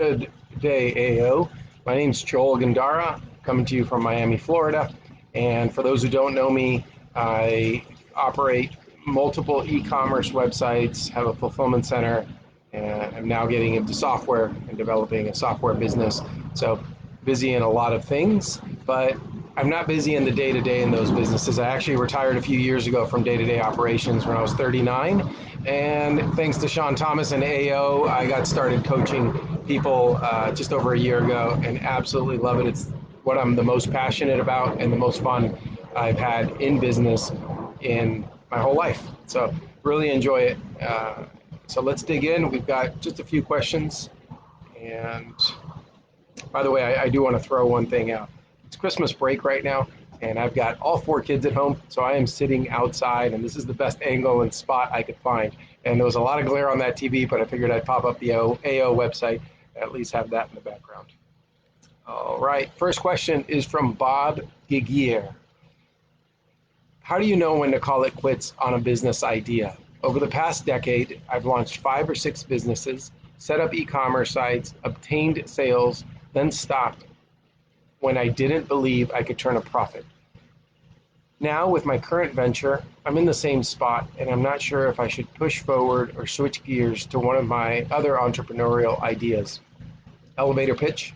Good day, AO. My name's Joel Gandara, coming to you from Miami, Florida. And for those who don't know me, I operate multiple e-commerce websites, have a fulfillment center, and I'm now getting into software and developing a software business. So busy in a lot of things, but I'm not busy in the day-to-day in those businesses. I actually retired a few years ago from day-to-day operations when I was 39. And thanks to Sean Thomas and AO, I got started coaching people just over a year ago and absolutely love it. It's what I'm the most passionate about and the most fun I've had in business in my whole life. So really enjoy it. So let's dig in. We've got just a few questions. And by the way, I do want to throw one thing out. It's Christmas break right now, and I've got all 4 kids at home, so I am sitting outside, and this is the best angle and spot I could find. And there was a lot of glare on that TV, but I figured I'd pop up the AO website, at least have that in the background. All right, first question is from Bob Gigier. How do you know when to call it quits on a business idea? Over the past decade, I've launched 5 or 6 businesses, set up e-commerce sites, obtained sales, then stopped when I didn't believe I could turn a profit. Now, with my current venture, I'm in the same spot, and I'm not sure if I should push forward or switch gears to one of my other entrepreneurial ideas. Elevator pitch.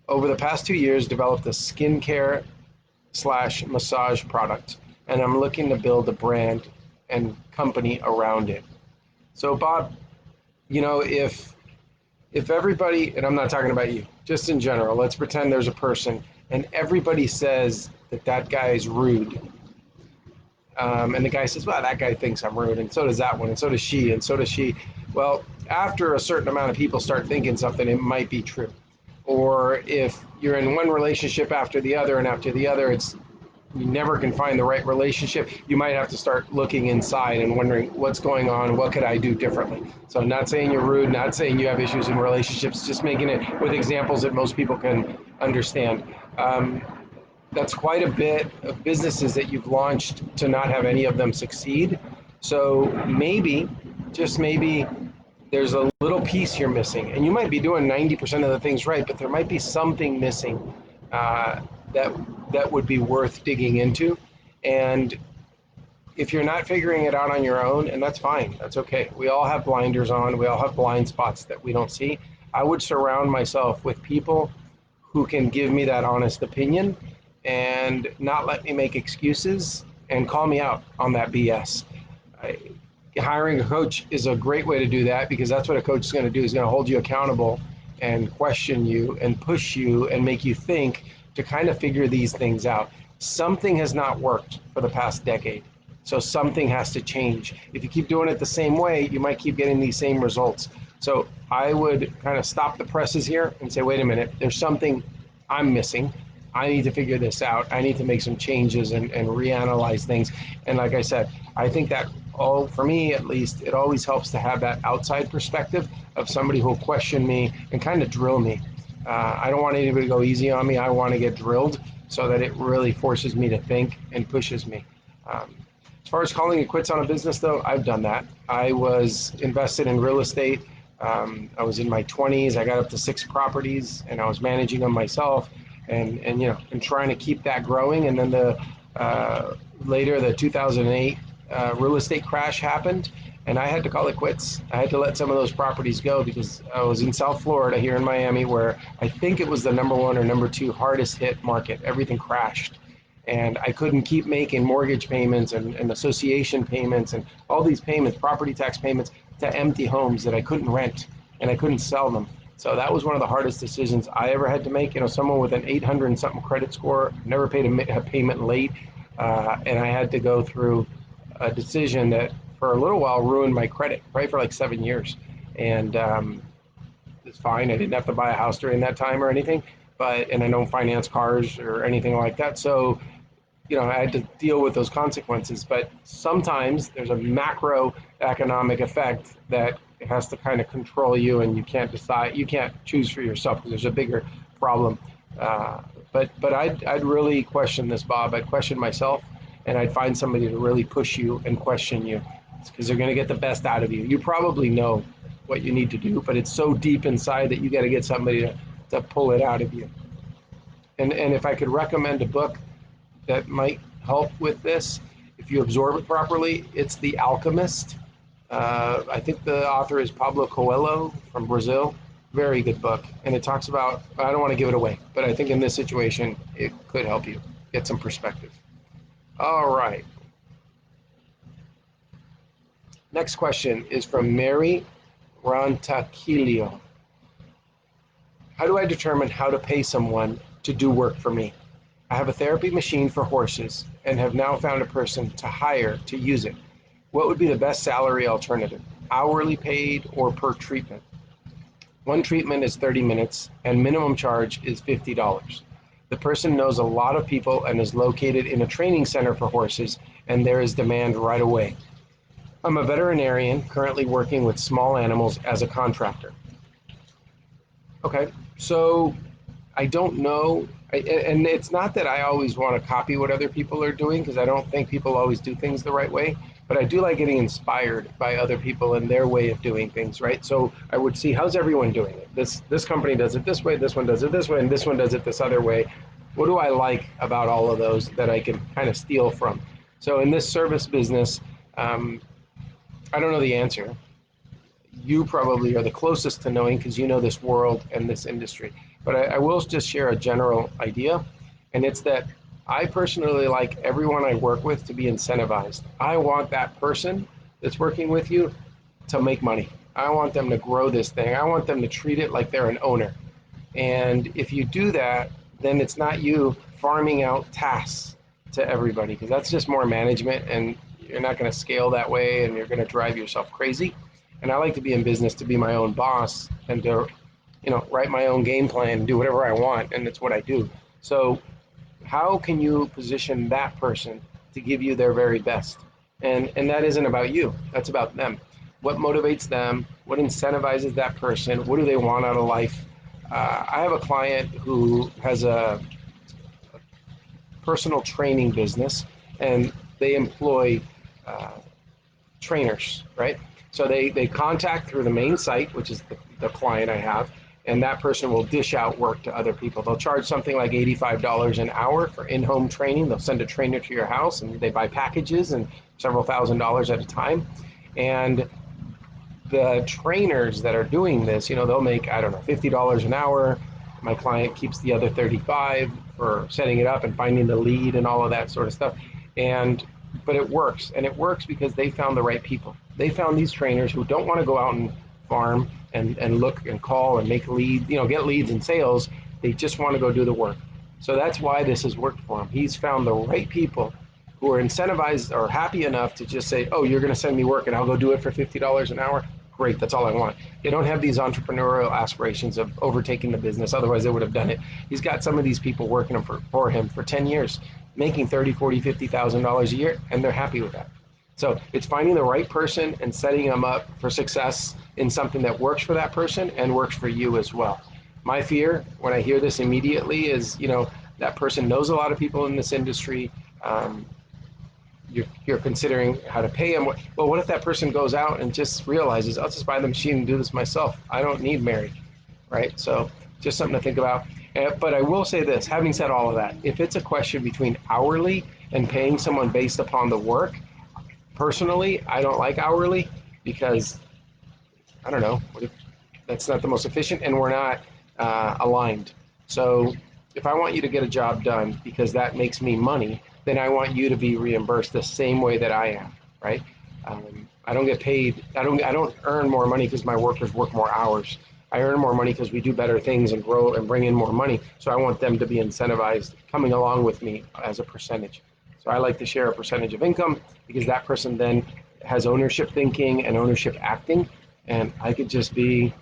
Over the past 2 years, developed a skincare / massage product, and I'm looking to build a brand and company around it. So, Bob, you know, if everybody, and I'm not talking about you, just in general, let's pretend there's a person and everybody says that guy is rude. And the guy says, well, that guy thinks I'm rude, and so does that one, and so does she, and so does she. Well, after a certain amount of people start thinking something, it might be true. Or if you're in one relationship after the other and after the other, you never can find the right relationship. You might have to start looking inside and wondering what's going on, what could I do differently? So I'm not saying you're rude, not saying you have issues in relationships, just making it with examples that most people can understand. That's quite a bit of businesses that you've launched to not have any of them succeed. So maybe, just maybe, there's a little piece you're missing, and you might be doing 90% of the things right, but there might be something missing that would be worth digging into. And if you're not figuring it out on your own, and that's fine, that's okay. We all have blinders on, we all have blind spots that we don't see. I would surround myself with people who can give me that honest opinion and not let me make excuses and call me out on that BS. Hiring a coach is a great way to do that, because that's what a coach is going to do. He's going to hold you accountable and question you and push you and make you think to kind of figure these things out. Something has not worked for the past decade, so something has to change. If you keep doing it the same way, you might keep getting these same results. So I would kind of stop the presses here and say, wait a minute, there's something I'm missing. I need to figure this out. I need to make some changes and reanalyze things. And like I said, I think that for me at least, it always helps to have that outside perspective of somebody who will question me and kind of drill me. I don't want anybody to go easy on me. I want to get drilled so that it really forces me to think and pushes me. As far as calling it quits on a business, though, I've done that. I was invested in real estate. I was in my 20s. I got up to 6 properties, and I was managing them myself, and trying to keep that growing. And then later, the 2008 real estate crash happened, and I had to call it quits. I had to let some of those properties go, because I was in South Florida here in Miami, where I think it was the #1 or #2 hardest hit market. Everything crashed, and I couldn't keep making mortgage payments and association payments and all these payments, property tax payments, to empty homes that I couldn't rent and I couldn't sell them. So that was one of the hardest decisions I ever had to make. Someone with an 800 and something credit score, never paid a payment late, and I had to go through a decision that for a little while ruined my credit, right, for like 7 years. And it's fine. I didn't have to buy a house during that time or anything, and I don't finance cars or anything like that. So, I had to deal with those consequences. But sometimes there's a macroeconomic effect that has to kind of control you, and you can't choose for yourself, because there's a bigger problem. But I'd really question this, Bob. I'd question myself, and I'd find somebody to really push you and question you, because they're going to get the best out of you. You probably know what you need to do, but it's so deep inside that you got to get somebody to pull it out of you. And if I could recommend a book that might help with this, if you absorb it properly, it's The Alchemist. I think the author is Pablo Coelho from Brazil. Very good book. And it talks about, I don't want to give it away, but I think in this situation, it could help you get some perspective. All right. Next question is from Mary Rantaquilio. How do I determine how to pay someone to do work for me? I have a therapy machine for horses and have now found a person to hire to use it. What would be the best salary alternative? Hourly paid or per treatment? One treatment is 30 minutes and minimum charge is $50. The person knows a lot of people and is located in a training center for horses, and there is demand right away. I'm a veterinarian currently working with small animals as a contractor. Okay, so I don't know, and it's not that I always want to copy what other people are doing, because I don't think people always do things the right way, but I do like getting inspired by other people and their way of doing things, right? So I would see, how's everyone doing it? This company does it this way, this one does it this way, and this one does it this other way. What do I like about all of those that I can kind of steal from? So in this service business, I don't know the answer. You probably are the closest to knowing because you know this world and this industry. But I will just share a general idea, and it's that I personally like everyone I work with to be incentivized. I want that person that's working with you to make money. I want them to grow this thing. I want them to treat it like they're an owner. And if you do that, then it's not you farming out tasks to everybody, because that's just more management, and you're not going to scale that way, and you're going to drive yourself crazy. And I like to be in business to be my own boss and to, write my own game plan, do whatever I want, and it's what I do. So how can you position that person to give you their very best? And that isn't about you. That's about them. What motivates them? What incentivizes that person? What do they want out of life? I have a client who has a personal training business, and they employ trainers, right? So they contact through the main site, which is the client I have, and that person will dish out work to other people. They'll charge something like $85 an hour for in-home training. They'll send a trainer to your house, and they buy packages and several $1,000s at a time. And the trainers that are doing this, they'll make, I don't know, $50 an hour. My client keeps the other 35 for setting it up and finding the lead and all of that sort of stuff. But it works, and it works because they found the right people. They found these trainers who don't want to go out and farm and look and call and make leads, get leads and sales. They just want to go do the work. So that's why this has worked for him. He's found the right people who are incentivized or happy enough to just say, oh, you're going to send me work and I'll go do it for $50 an hour. Great, that's all I want. They don't have these entrepreneurial aspirations of overtaking the business. Otherwise, they would have done it. He's got some of these people working for him for 10 years, making $30, $40, $50,000 a year, and they're happy with that. So it's finding the right person and setting them up for success in something that works for that person and works for you as well. My fear when I hear this immediately is, that person knows a lot of people in this industry. You're considering how to pay them. Well, what if that person goes out and just realizes, I'll just buy the machine and do this myself. I don't need Mary, right? So just something to think about. But I will say this, having said all of that, if it's a question between hourly and paying someone based upon the work, personally, I don't like hourly because, I don't know, that's not the most efficient, and we're not aligned. So if I want you to get a job done because that makes me money, then I want you to be reimbursed the same way that I am, right? I don't get paid. I don't earn more money because my workers work more hours. I earn more money because we do better things and grow and bring in more money. So I want them to be incentivized coming along with me as a percentage. So I like to share a percentage of income because that person then has ownership thinking and ownership acting, and I could just be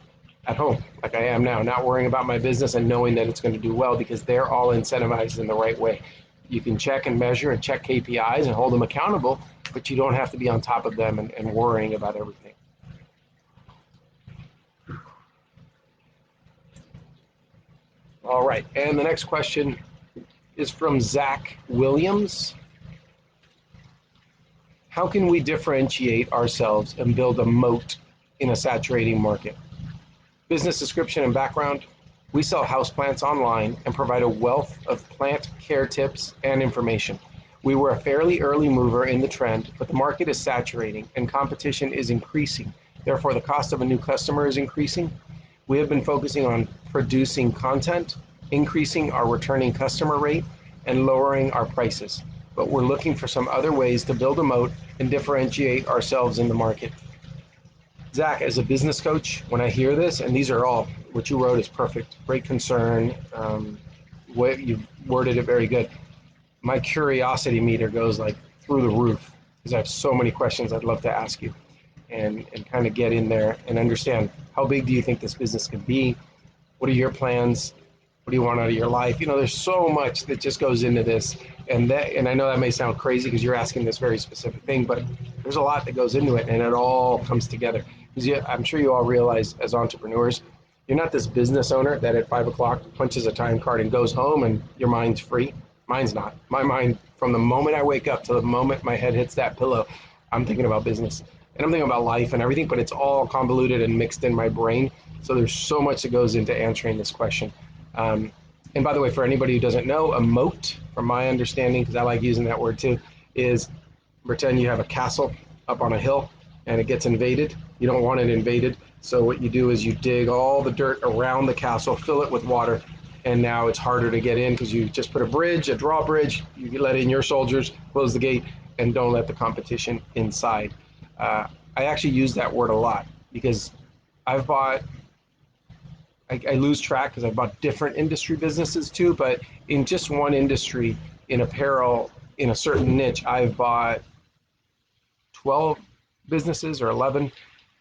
at home like I am now, not worrying about my business and knowing that it's going to do well because they're all incentivized in the right way. You can check and measure and check KPIs and hold them accountable, but you don't have to be on top of them and worrying about everything. All right, and the next question is from Zach Williams. How can we differentiate ourselves and build a moat in a saturating market. Business description and background. We sell houseplants online and provide a wealth of plant care tips and information. We were a fairly early mover in the trend, but the market is saturating and competition is increasing. Therefore, the cost of a new customer is increasing. We have been focusing on producing content, increasing our returning customer rate, and lowering our prices. But we're looking for some other ways to build a moat and differentiate ourselves in the market. Zach, as a business coach, when I hear this, and these are all, what you wrote is perfect, great concern, what you worded it very good. My curiosity meter goes like through the roof because I have so many questions I'd love to ask you and kind of get in there and understand how big do you think this business could be? What are your plans? What do you want out of your life? You know, there's so much that just goes into this. And I know that may sound crazy because you're asking this very specific thing, but there's a lot that goes into it and it all comes together. Because I'm sure you all realize as entrepreneurs, you're not this business owner that at 5 o'clock punches a time card and goes home and your mind's free. Mine's not. My mind, from the moment I wake up to the moment my head hits that pillow, I'm thinking about business and I'm thinking about life and everything, but it's all convoluted and mixed in my brain. So there's so much that goes into answering this question. And by the way, for anybody who doesn't know, a moat, from my understanding, because I like using that word too, is pretend you have a castle up on a hill and it gets invaded. You don't want it invaded. So what you do is you dig all the dirt around the castle, fill it with water, and now it's harder to get in because you just put a bridge, a drawbridge, you let in your soldiers, close the gate, and don't let the competition inside. I actually use that word a lot because I've bought, I lose track because I've bought different industry businesses too, but in just one industry, in apparel, in a certain niche, I've bought 12 businesses or 11.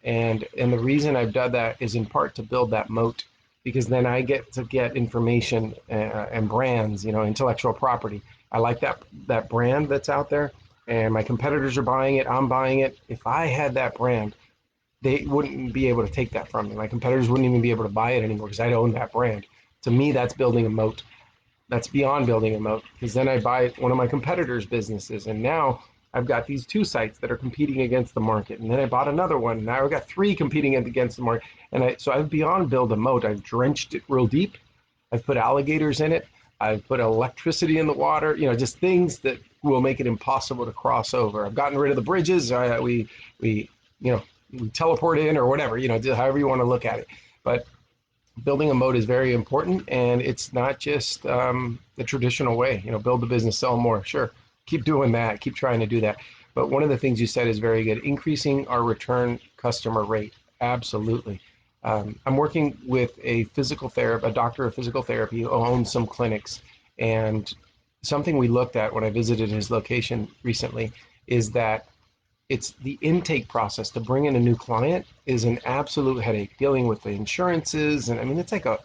And the reason I've done that is in part to build that moat, because then I get to get information and brands, you know, intellectual property. I like that brand that's out there and my competitors are buying it, I'm buying it. If I had that brand, they wouldn't be able to take that from me. My competitors wouldn't even be able to buy it anymore because I'd own that brand. To me, that's building a moat. That's beyond building a moat, because then I buy one of my competitors' businesses and now I've got these 2 sites that are competing against the market, and then I bought another one, and now I've got 3 competing against the market, and so I've beyond build a moat. I've drenched it real deep. I've put alligators in it. I've put electricity in the water. You know, just things that will make it impossible to cross over. I've gotten rid of the bridges. We teleport in or whatever. You know, however you want to look at it. But building a moat is very important, and it's not just the traditional way. You know, build the business, sell more. Sure. Keep doing that, keep trying to do that. But one of the things you said is very good, increasing our return customer rate. Absolutely. I'm working with a doctor of physical therapy who owns some clinics. And something we looked at when I visited his location recently is that it's the intake process to bring in a new client is an absolute headache, dealing with the insurances. And I mean, it's like a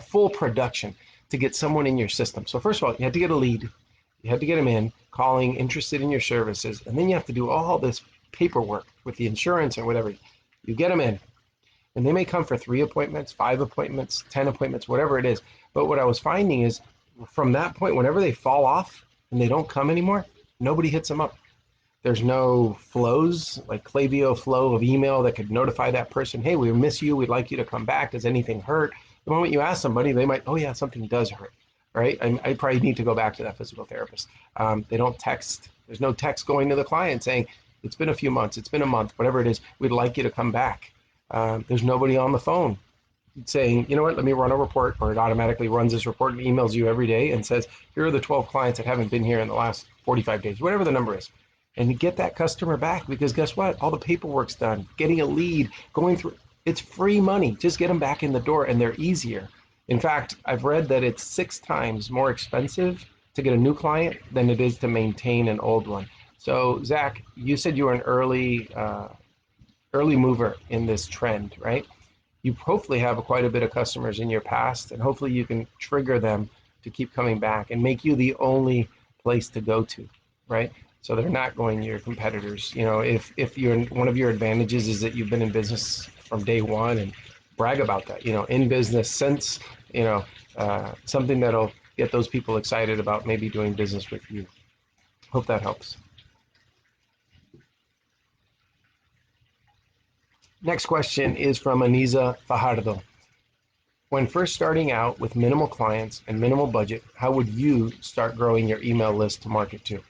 full production to get someone in your system. So first of all, you had to get a lead. You had to get them in, calling, interested in your services, and then you have to do all this paperwork with the insurance or whatever. You get them in, and they may come for 3 appointments, 5 appointments, 10 appointments, whatever it is. But what I was finding is from that point, whenever they fall off and they don't come anymore, nobody hits them up. There's no flows, like Klaviyo flow of email that could notify that person, hey, we miss you, we'd like you to come back, does anything hurt? The moment you ask somebody, they might, oh yeah, something does hurt. Right? I probably need to go back to that physical therapist. They don't text. There's no text going to the client saying, it's been a few months, it's been a month, whatever it is, we'd like you to come back. There's nobody on the phone saying, you know what, let me run a report, or it automatically runs this report and emails you every day and says, here are the 12 clients that haven't been here in the last 45 days, whatever the number is. And you get that customer back because guess what? All the paperwork's done. Getting a lead, going through, it's free money. Just get them back in the door and they're easier. In fact, I've read that it's 6 times more expensive to get a new client than it is to maintain an old one. So, Zach, you said you were an early mover in this trend, right? You hopefully have quite a bit of customers in your past, and hopefully you can trigger them to keep coming back and make you the only place to go to, right? So they're not going to your competitors. You know, if one of your advantages is that you've been in business from day one, and brag about that, you know, in business since, you know, something that'll get those people excited about maybe doing business with you. Hope that helps. Next question is from Aniza Fajardo. When first starting out with minimal clients and minimal budget, how would you start growing your email list to market to?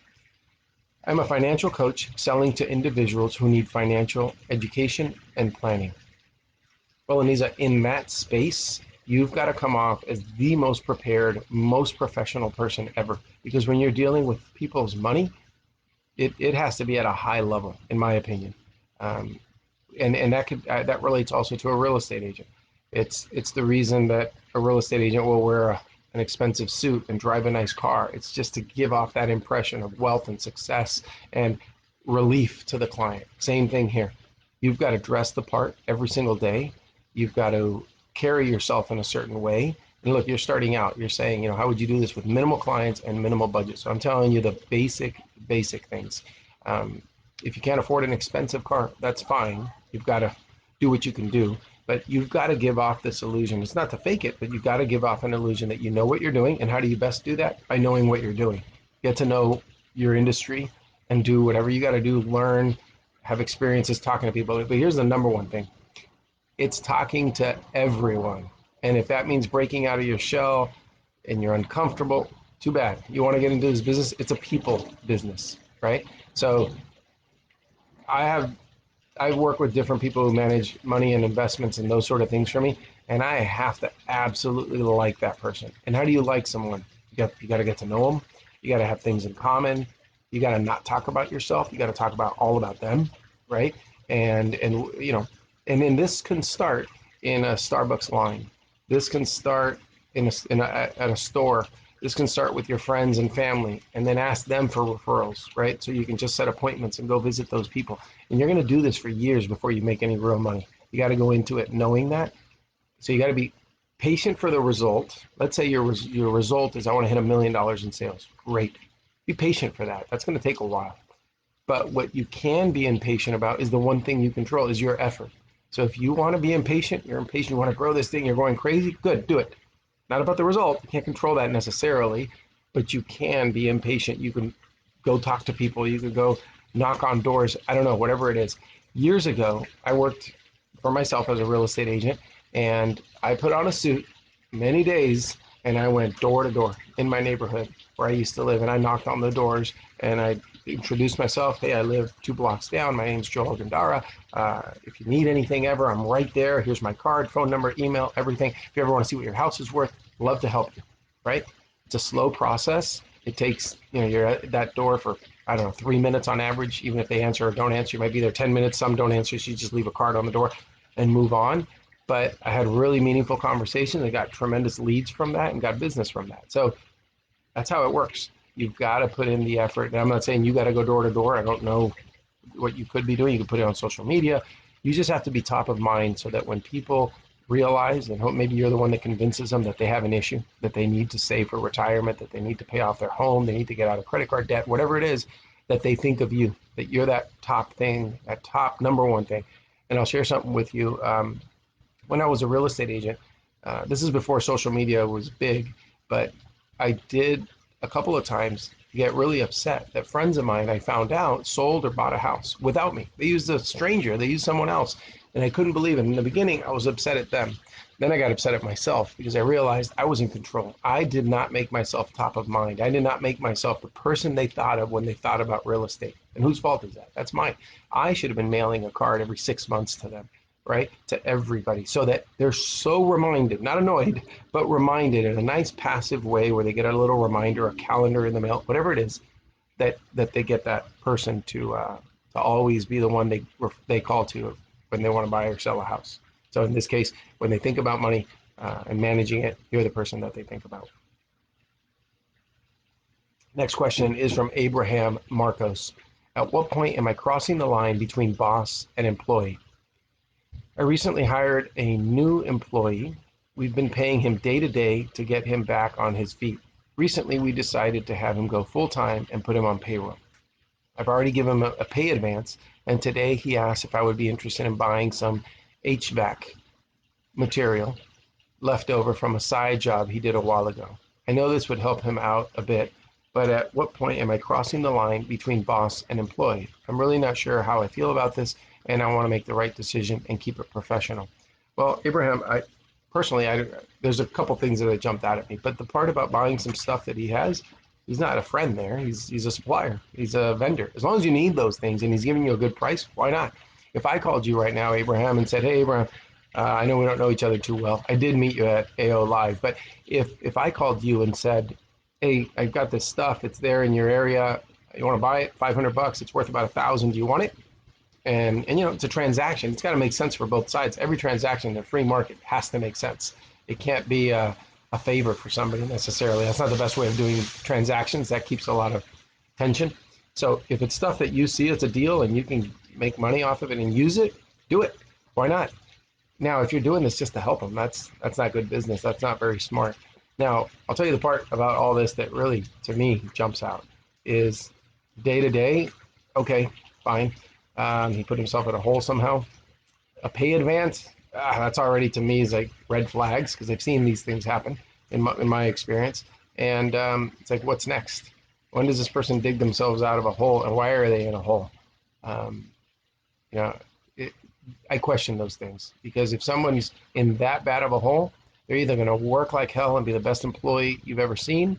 I'm a financial coach selling to individuals who need financial education and planning. Well, Anisa, in that space, you've got to come off as the most prepared, most professional person ever. Because when you're dealing with people's money, it has to be at a high level, in my opinion. Um, and that relates also to a real estate agent. It's the reason that a real estate agent will wear an expensive suit and drive a nice car. It's just to give off that impression of wealth and success and relief to the client. Same thing here. You've got to dress the part every single day. You've got to carry yourself in a certain way. And look, you're starting out. You're saying, how would you do this with minimal clients and minimal budget? So I'm telling you the basic things. If you can't afford an expensive car, that's fine. You've got to do what you can do, but you've got to give off this illusion. It's not to fake it, but you've got to give off an illusion that you know what you're doing. And how do you best do that? By knowing what you're doing. Get to know your industry and do whatever you got to do, learn, have experiences talking to people. But here's the number one thing. It's talking to everyone. And if that means breaking out of your shell and you're uncomfortable, too bad. You want to get into this business, it's a people business, right? So I work with different people who manage money and investments and those sort of things for me, and I have to absolutely like that person. And how do you like someone? You got to get to know them. You got to have things in common. You got to not talk about yourself. You got to talk about all about them, right? And then this can start in a Starbucks line. This can start at a store. This can start with your friends and family, and then ask them for referrals, right? So you can just set appointments and go visit those people. And you're going to do this for years before you make any real money. You got to go into it knowing that. So you got to be patient for the result. Let's say your result is I want to hit $1 million in sales. Great. Be patient for that. That's going to take a while. But what you can be impatient about is the one thing you control is your effort. So if you want to be impatient, you're impatient, you want to grow this thing, you're going crazy, good, do it. Not about the result. You can't control that necessarily, but you can be impatient. You can go talk to people. You can go knock on doors. I don't know, whatever it is. Years ago, I worked for myself as a real estate agent, and I put on a suit many days, and I went door to door in my neighborhood where I used to live, and I knocked on the doors, and I introduced myself. Hey, I live 2 blocks down. My name's Joel Gandara. If you need anything ever, I'm right there. Here's my card, phone number, email, everything. If you ever want to see what your house is worth, love to help you, right? It's a slow process. It takes, you're at that door for, I don't know, 3 minutes on average. Even if they answer or don't answer, you might be there 10 minutes. Some don't answer, so you just leave a card on the door and move on. But I had really meaningful conversations. I got tremendous leads from that and got business from that. So that's how it works. You've got to put in the effort. And I'm not saying you got to go door to door. I don't know what you could be doing. You could put it on social media. You just have to be top of mind so that when people realize, and hope maybe you're the one that convinces them that they have an issue, that they need to save for retirement, that they need to pay off their home, they need to get out of credit card debt, whatever it is, that they think of you, that you're that top thing, that top number one thing. And I'll share something with you. When I was a real estate agent, this is before social media was big, but I did a couple of times get really upset that friends of mine I found out sold or bought a house without me. They used a stranger, they used someone else, and I couldn't believe it. In the beginning, I was upset at them. Then I got upset at myself because I realized I was in control. I did not make myself top of mind. I did not make myself the person they thought of when they thought about real estate. And whose fault is that? That's mine. I should have been mailing a card every 6 months to them, right? To everybody, so that they're so reminded, not annoyed, but reminded in a nice passive way where they get a little reminder, a calendar in the mail, whatever it is, that they get that person to always be the one they call to when they want to buy or sell a house. So in this case, when they think about money and managing it, you're the person that they think about. Next question is from Abraham Marcos. At what point am I crossing the line between boss and employee? I recently hired a new employee. We've been paying him day to day to get him back on his feet. Recently, we decided to have him go full time and put him on payroll. I've already given him a pay advance, and today he asked if I would be interested in buying some HVAC material left over from a side job he did a while ago. I know this would help him out a bit, but at what point am I crossing the line between boss and employee? I'm really not sure how I feel about this, and I want to make the right decision and keep it professional. Well, Abraham, there's a couple things that jumped out at me, but the part about buying some stuff that he has, he's not a friend there. He's a supplier. He's a vendor. As long as you need those things and he's giving you a good price, why not? If I called you right now, Abraham, and said, "Hey, Abraham, I know we don't know each other too well. I did meet you at AO Live, but if I called you and said, "Hey, I've got this stuff. It's there in your area. You want to buy it? $500. It's worth about 1,000. Do you want it?" And it's a transaction. It's got to make sense for both sides. Every transaction in the free market has to make sense. It can't be a favor for somebody necessarily. That's not the best way of doing transactions. That keeps a lot of tension. So if it's stuff that you see it's a deal and you can make money off of it and use it, do it. Why not? Now, if you're doing this just to help them, that's not good business. That's not very smart. Now, I'll tell you the part about all this that really, to me, jumps out is day to day. Okay, fine. He put himself in a hole somehow. A pay advance, that's already to me is like red flags because I've seen these things happen in my experience. And it's like, what's next? When does this person dig themselves out of a hole, and why are they in a hole? Um, you know, it, I question those things because if someone's in that bad of a hole, they're either going to work like hell and be the best employee you've ever seen,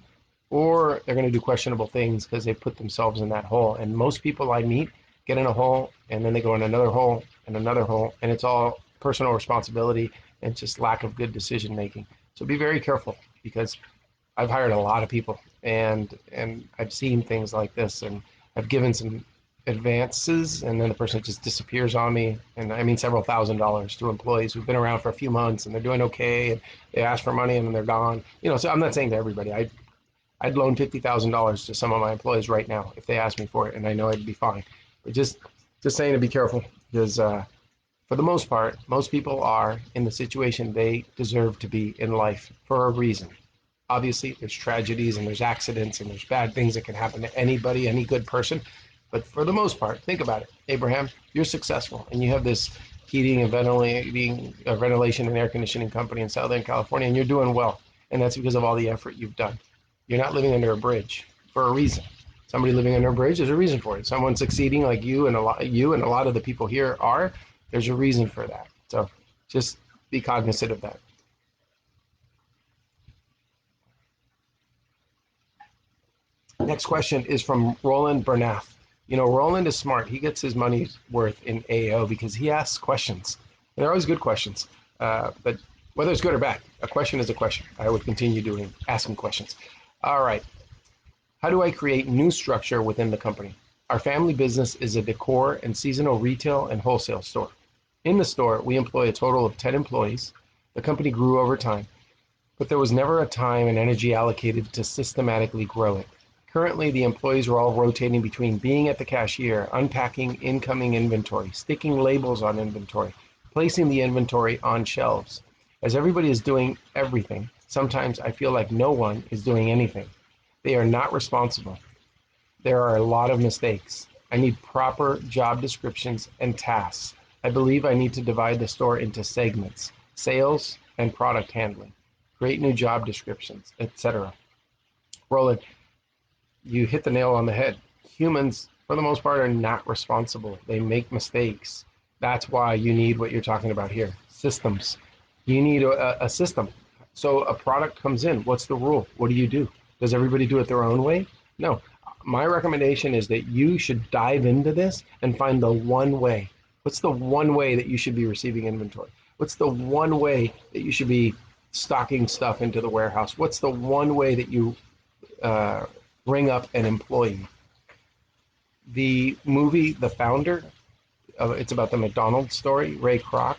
or they're going to do questionable things because they put themselves in that hole. And most people I meet get in a hole and then they go in another hole and another hole, and it's all personal responsibility and just lack of good decision making. So be very careful because I've hired a lot of people and I've seen things like this, and I've given some advances and then the person just disappears on me, and I mean several $1,000s to employees who've been around for a few months and they're doing okay and they ask for money and then they're gone. So I'm not saying to everybody. I'd loan $50,000 to some of my employees right now if they asked me for it, and I know I'd be fine. But just saying to be careful because for the most part, most people are in the situation they deserve to be in life for a reason. Obviously, there's tragedies and there's accidents and there's bad things that can happen to anybody, any good person. But for the most part, think about it. Abraham, you're successful and you have this heating and ventilation and air conditioning company in Southern California, and you're doing well. And that's because of all the effort you've done. You're not living under a bridge for a reason. Somebody living under a bridge, there's a reason for it. Someone succeeding like you and a lot of the people here are, there's a reason for that. So just be cognizant of that. Next question is from Roland Bernath. Roland is smart. He gets his money's worth in AO because he asks questions. And they're always good questions. But whether it's good or bad, a question is a question. I would continue asking questions. All right. How do I create new structure within the company? Our family business is a decor and seasonal retail and wholesale store. In the store, we employ a total of 10 employees. The company grew over time, but there was never a time and energy allocated to systematically grow it. Currently, the employees are all rotating between being at the cashier, unpacking incoming inventory, sticking labels on inventory, placing the inventory on shelves. As everybody is doing everything, sometimes I feel like no one is doing anything. They are not responsible. There are a lot of mistakes. I need proper job descriptions and tasks. I believe I need to divide the store into segments, sales and product handling, create new job descriptions, etc. Roland, you hit the nail on the head. Humans, for the most part, are not responsible. They make mistakes. That's why you need what you're talking about here, systems. You need a system. So a product comes in. What's the rule? What do you do? Does everybody do it their own way? No. My recommendation is that you should dive into this and find the one way. What's the one way that you should be receiving inventory? What's the one way that you should be stocking stuff into the warehouse? What's the one way that you bring up an employee? The movie The Founder, it's about the McDonald's story. Ray Kroc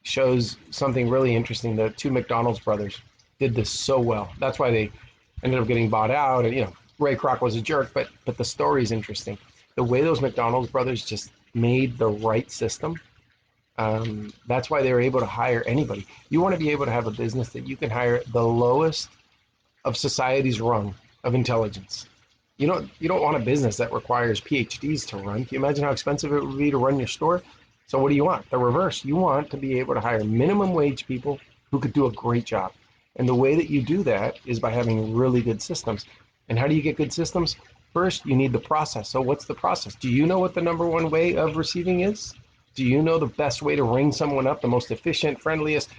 shows something really interesting. The two McDonald's brothers did this so well. That's why they ended up getting bought out. And Ray Kroc was a jerk, but the story is interesting. The way those McDonald's brothers just made the right system. That's why they were able to hire anybody. You want to be able to have a business that you can hire the lowest of society's rung of intelligence. You don't want a business that requires PhDs to run. Can you imagine how expensive it would be to run your store? So what do you want? The reverse. You want to be able to hire minimum wage people who could do a great job. And the way that you do that is by having really good systems. And how do you get good systems? First, you need the process. So what's the process? Do you know what the number one way of receiving is? Do you know the best way to ring someone up, the most efficient, friendliest?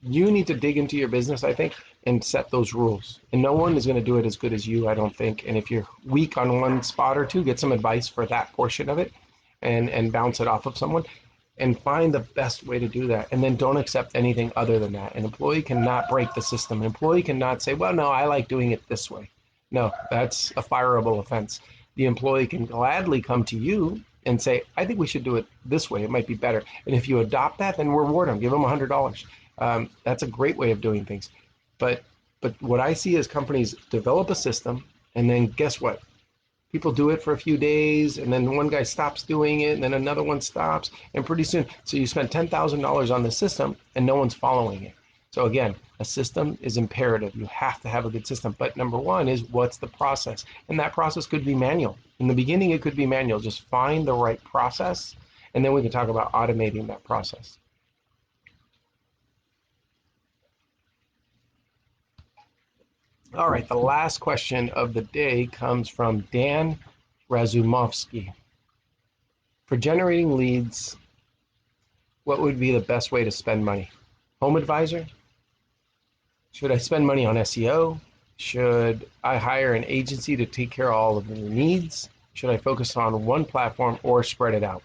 You need to dig into your business, I think, and set those rules. And no one is going to do it as good as you, I don't think. And if you're weak on one spot or two, get some advice for that portion of it and bounce it off of someone and find the best way to do that. And then don't accept anything other than that. An employee cannot break the system. An employee cannot say, well, no, I like doing it this way. No, that's a fireable offense. The employee can gladly come to you and say, I think we should do it this way. It might be better. And if you adopt that, then reward them. Give them $100. That's a great way of doing things. But what I see is companies develop a system, and then guess what? People do it for a few days, and then one guy stops doing it, and then another one stops, and pretty soon, so you spend $10,000 on the system, and no one's following it. So again, a system is imperative. You have to have a good system. But number one is, what's the process? And that process could be manual. In the beginning, it could be manual. Just find the right process, and then we can talk about automating that process. All right, the last question of the day comes from Dan Razumovsky. For generating leads, what would be the best way to spend money? Home Advisor? Should I spend money on SEO? Should I hire an agency to take care of all of the needs? Should I focus on one platform or spread it out?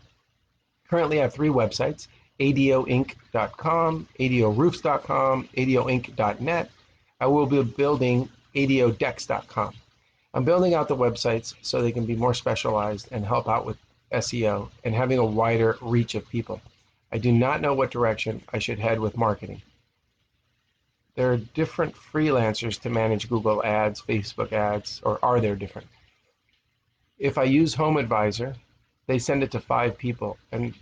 Currently, I have 3 websites: adoinc.com, adoroofs.com, adoinc.net. I will be building adodex.com. I'm building out the websites so they can be more specialized and help out with SEO and having a wider reach of people. I do not know what direction I should head with marketing. There are different freelancers to manage Google ads, Facebook ads, or are there different? If I use Home Advisor, they send it to 5 people, and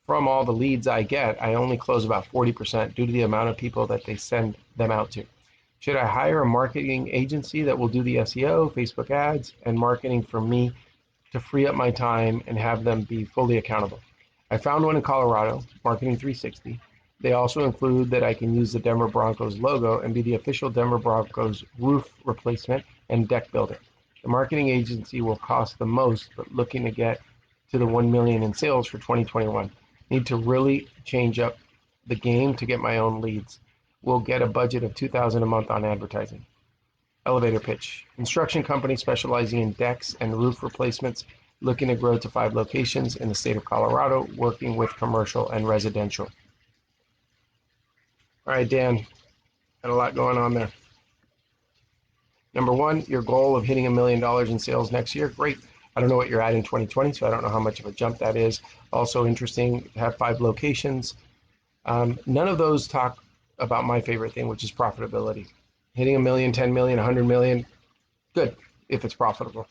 from all the leads I get, I only close about 40% due to the amount of people that they send them out to. Should I hire a marketing agency that will do the SEO, Facebook ads, and marketing for me to free up my time and have them be fully accountable? I found one in Colorado, Marketing 360. They also include that I can use the Denver Broncos logo and be the official Denver Broncos roof replacement and deck builder. The marketing agency will cost the most, but looking to get to the 1 million in sales for 2021. Need to really change up the game to get my own leads. We'll get a budget of $2,000 a month on advertising. Elevator pitch. Construction company specializing in decks and roof replacements, looking to grow to 5 locations in the state of Colorado, working with commercial and residential. All right, Dan, got a lot going on there. Number one, your goal of hitting $1 million in sales next year. Great. I don't know what you're at in 2020, so I don't know how much of a jump that is. Also interesting to have 5 locations. None of those talk about my favorite thing, which is profitability. Hitting $1 million, 10 million, 100 million, good if it's profitable.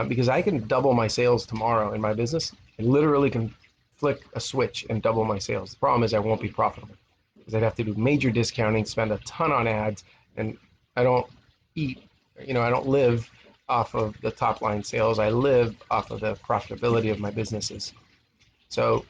Because I can double my sales tomorrow in my business. I literally can flick a switch and double my sales. The problem is I won't be profitable because I'd have to do major discounting, spend a ton on ads, and I don't eat, I don't live off of the top line sales. I live off of the profitability of my businesses. So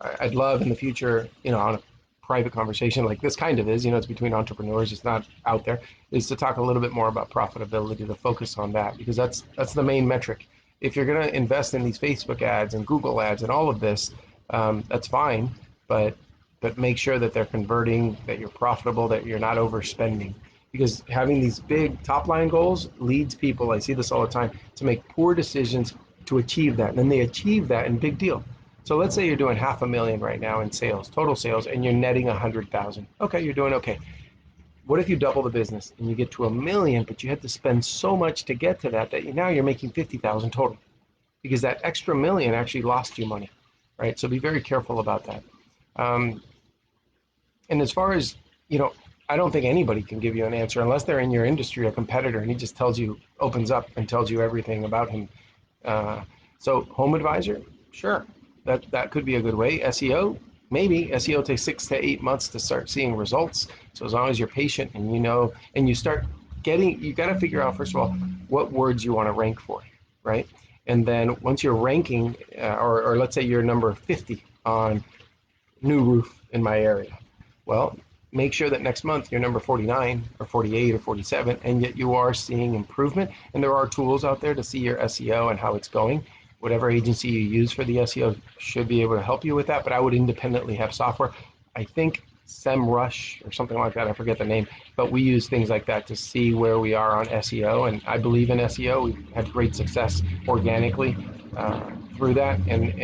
I'd love in the future, on a private conversation like this kind of is, it's between entrepreneurs, it's not out there, is to talk a little bit more about profitability, to focus on that, because that's the main metric. If you're going to invest in these Facebook ads and Google ads and all of this, that's fine, but make sure that they're converting, that you're profitable, that you're not overspending. Because having these big top line goals leads people, I see this all the time, to make poor decisions to achieve that. And then they achieve that, and big deal. So let's say you're doing $500,000 right now in sales, total sales, and you're netting 100,000. Okay, you're doing okay. What if you double the business and you get to $1 million, but you had to spend so much to get to that now you're making 50,000 total, because that extra $1 million actually lost you money, right? So be very careful about that. And as far as, I don't think anybody can give you an answer unless they're in your industry, a competitor, and he just opens up and tells you everything about him. So Home Advisor, sure, that could be a good way. SEO, maybe. SEO takes 6 to 8 months to start seeing results. So as long as you're patient and and you start you got to figure out, first of all, what words you want to rank for, right? And then once you're ranking, or let's say you're number 50 on new roof in my area. Well, make sure that next month you're number 49 or 48 or 47, and yet you are seeing improvement. And there are tools out there to see your SEO and how it's going. whatever agency you use for the SEO should be able to help you with that, but I would independently have software. I think SEMrush or something like that, I forget the name, but we use things like that to see where we are on SEO, and I believe in SEO. We've had great success organically through that, and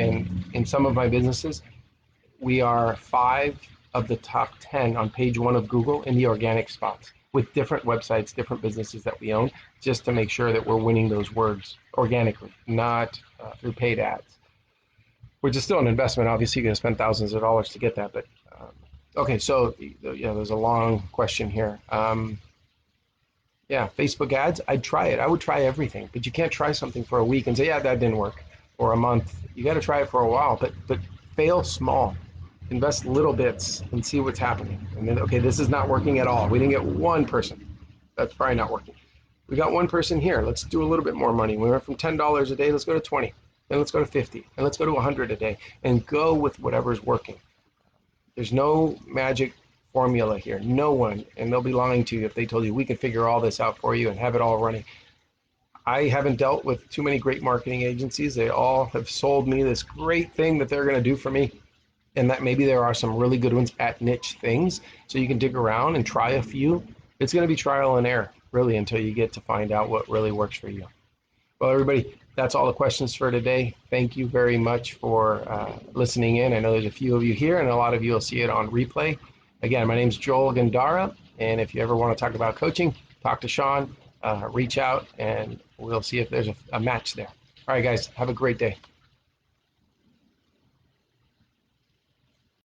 in some of my businesses, we are 5 of the top 10 on page 1 of Google in the organic spots with different websites, different businesses that we own, just to make sure that we're winning those words organically, not through paid ads, which is still an investment. Obviously, you're going to spend thousands of dollars to get that. But okay, so yeah, there's a long question here. Yeah, Facebook ads, I'd try it. I would try everything, but you can't try something for a week and say, yeah, that didn't work, or a month. You got to try it for a while, but fail small. Invest little bits and see what's happening. And then, okay, this is not working at all. We didn't get one person. That's probably not working. We got one person here. Let's do a little bit more money. We went from $10 a day. Let's go to 20. Then let's go to 50. And let's go to 100 a day. And go with whatever's working. There's no magic formula here. No one, and they'll be lying to you if they told you we can figure all this out for you and have it all running. I haven't dealt with too many great marketing agencies. They all have sold me this great thing that they're going to do for me, and that maybe there are some really good ones at niche things, so you can dig around and try a few. It's going to be trial and error, really, until you get to find out what really works for you. Well, everybody, that's all the questions for today. Thank you very much for listening in. I know there's a few of you here, and a lot of you will see it on replay. Again, my name's Joel Gandara, and if you ever want to talk about coaching, talk to Sean, reach out, and we'll see if there's a match there. All right, guys, have a great day.